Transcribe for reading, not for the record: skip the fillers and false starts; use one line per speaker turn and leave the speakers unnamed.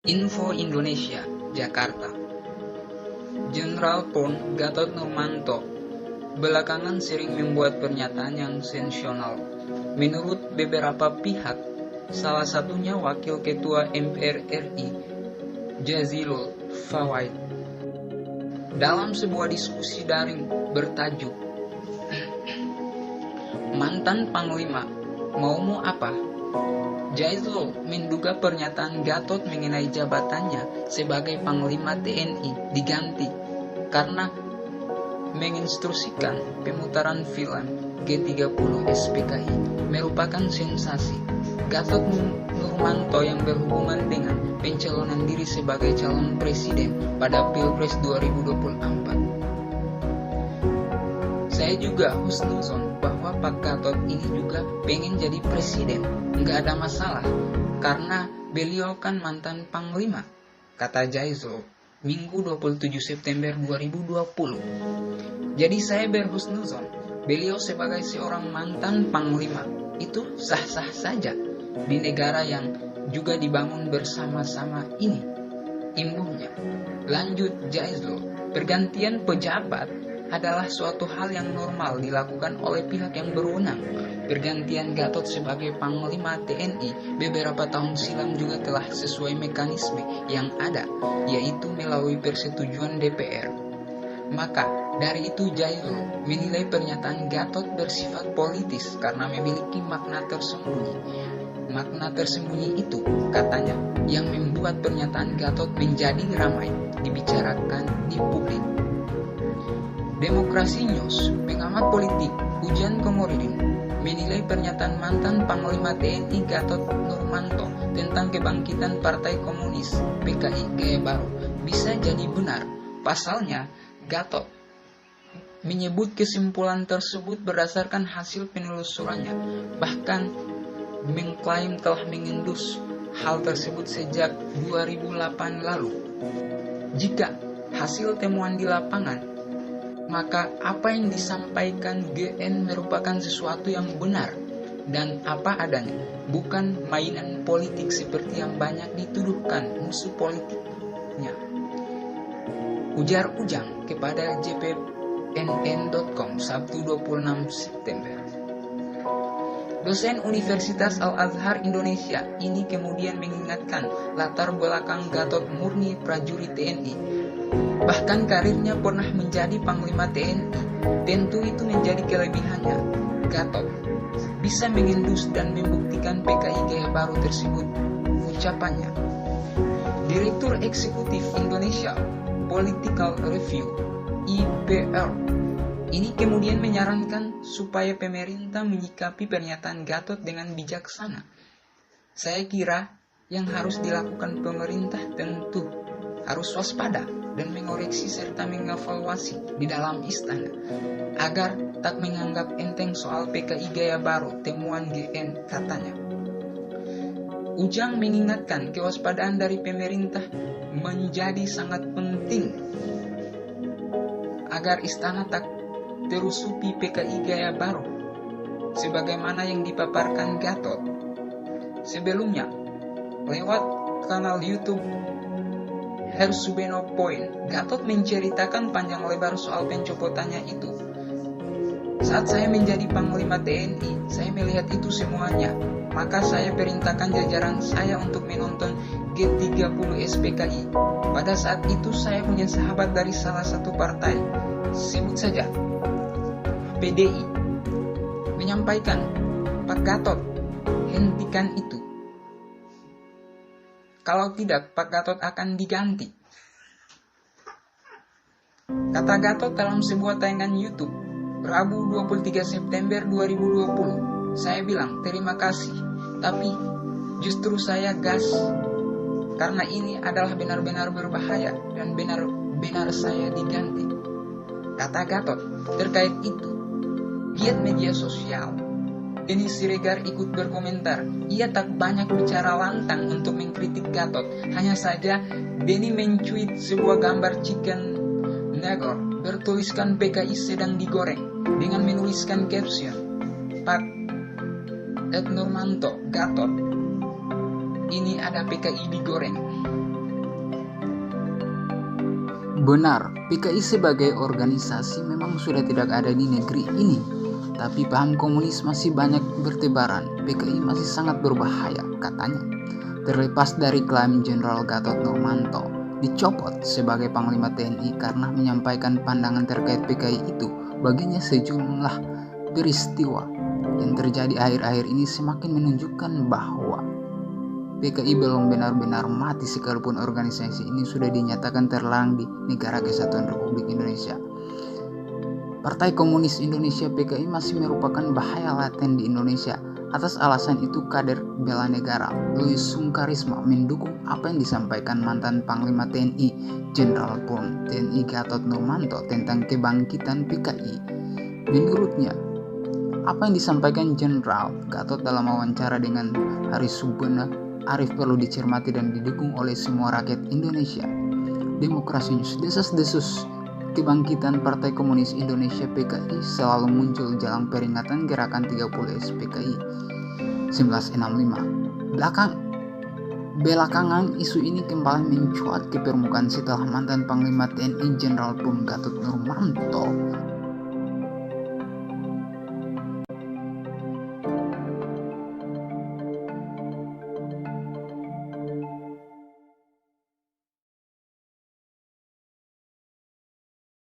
Info Indonesia, Jakarta. Jenderal PON Gatot Nurmantio belakangan sering membuat pernyataan yang sensasional. Menurut beberapa pihak, salah satunya Wakil Ketua MPR RI, Jazilul Fawait, dalam sebuah diskusi daring bertajuk "Mantan Panglima, maumu apa?" Jazilul menduga pernyataan Gatot mengenai jabatannya sebagai Panglima TNI diganti karena menginstruksikan pemutaran film G30 SPKI merupakan sensasi. Gatot Nurmantio yang berhubungan dengan pencalonan diri sebagai calon presiden pada Pilpres 2024. Saya juga husnuzon bahwa Pak Gatot ini juga pengen jadi presiden. Nggak ada masalah, karena beliau kan mantan panglima, kata Jazilul Minggu 27 September 2020. Jadi saya berhusnuzon, beliau sebagai seorang mantan panglima itu sah-sah saja di negara yang juga dibangun bersama-sama ini, imbuhnya. Lanjut Jazilul, pergantian pejabat adalah suatu hal yang normal dilakukan oleh pihak yang berwenang. Pergantian Gatot sebagai Panglima TNI beberapa tahun silam juga telah sesuai mekanisme yang ada, yaitu melalui persetujuan DPR. Maka dari itu Jazilul menilai pernyataan Gatot bersifat politis karena memiliki makna tersembunyi. Makna tersembunyi itu, katanya, yang membuat pernyataan Gatot menjadi ramai dibicarakan di publik. Demokrasi News, pengamat politik Ujang Komarudin, menilai pernyataan mantan Panglima TNI Gatot Nurmantio tentang kebangkitan Partai Komunis PKI Gaya Baru bisa jadi benar. Pasalnya, Gatot menyebut kesimpulan tersebut berdasarkan hasil penelusurannya, bahkan mengklaim telah mengendus hal tersebut sejak 2008 lalu. Jika hasil temuan di lapangan, maka apa yang disampaikan GN merupakan sesuatu yang benar dan apa adanya, bukan mainan politik seperti yang banyak dituduhkan musuh politiknya. Ujar Ujang kepada jpnn.com Sabtu 26 September. Dosen Universitas Al-Azhar Indonesia ini kemudian mengingatkan latar belakang Gatot murni prajurit TNI. Bahkan karirnya pernah menjadi Panglima TNI. Tentu itu menjadi kelebihannya. Gatot bisa mengendus dan membuktikan PKI Gaya Baru tersebut, ucapannya. Direktur Eksekutif Indonesia Political Review (IPR) ini kemudian menyarankan supaya pemerintah menyikapi pernyataan Gatot dengan bijaksana. Saya kira yang harus dilakukan pemerintah tentu harus waspada dan mengoreksi serta mengevaluasi di dalam istana agar tak menganggap enteng soal PKI Gaya Baru temuan GN, katanya. Ujang mengingatkan kewaspadaan dari pemerintah menjadi sangat penting agar istana tak terusupi PKI Gaya Baru sebagaimana yang dipaparkan Gatot sebelumnya lewat kanal YouTube Hersubeno Point. Gatot menceritakan panjang lebar soal pencopotannya itu. Saat saya menjadi Panglima TNI, saya melihat itu semuanya. Maka saya perintahkan jajaran saya untuk menonton G30 SPKI. Pada saat itu saya punya sahabat dari salah satu partai, sebut saja PDI, menyampaikan, "Pak Gatot, hentikan itu. Kalau tidak, Pak Gatot akan diganti." Kata Gatot dalam sebuah tayangan YouTube, Rabu 23 September 2020. Saya bilang, "Terima kasih, tapi justru saya gas. Karena ini adalah benar-benar berbahaya dan benar-benar saya diganti." Kata Gatot terkait itu. Giat media sosial Denny Siregar ikut berkomentar. Ia tak banyak bicara lantang untuk mengkritik Gatot. Hanya saja Denny mencuit sebuah gambar chicken nugget bertuliskan PKI sedang digoreng dengan menuliskan caption, "Pak Nurmantio Gatot, ini ada PKI digoreng." Benar, PKI sebagai organisasi memang sudah tidak ada di negeri ini, tapi paham komunis masih banyak bertebaran. PKI masih sangat berbahaya, katanya. Terlepas dari klaim Jenderal Gatot Nurmantio dicopot sebagai Panglima TNI karena menyampaikan pandangan terkait PKI itu, baginya sejumlah peristiwa yang terjadi akhir-akhir ini semakin menunjukkan bahwa PKI belum benar-benar mati sekalipun organisasi ini sudah dinyatakan terlarang di Negara Kesatuan Republik Indonesia. Partai Komunis Indonesia PKI masih merupakan bahaya laten di Indonesia. Atas alasan itu kader bela negara Louis Sungkarisma mendukung apa yang disampaikan mantan Panglima TNI Jenderal PUN TNI Gatot Nurmantio tentang kebangkitan PKI. Menurutnya, apa yang disampaikan Jenderal Gatot dalam wawancara dengan Haris Subena Arif perlu dicermati dan didukung oleh semua rakyat Indonesia. Demokrasi News, desas-desus kebangkitan Partai Komunis Indonesia PKI selalu muncul jelang peringatan gerakan 30 SPKI 1965. Belakangan isu ini kembali mencuat ke permukaan setelah mantan Panglima TNI Jenderal PUN Gatot Nurmantio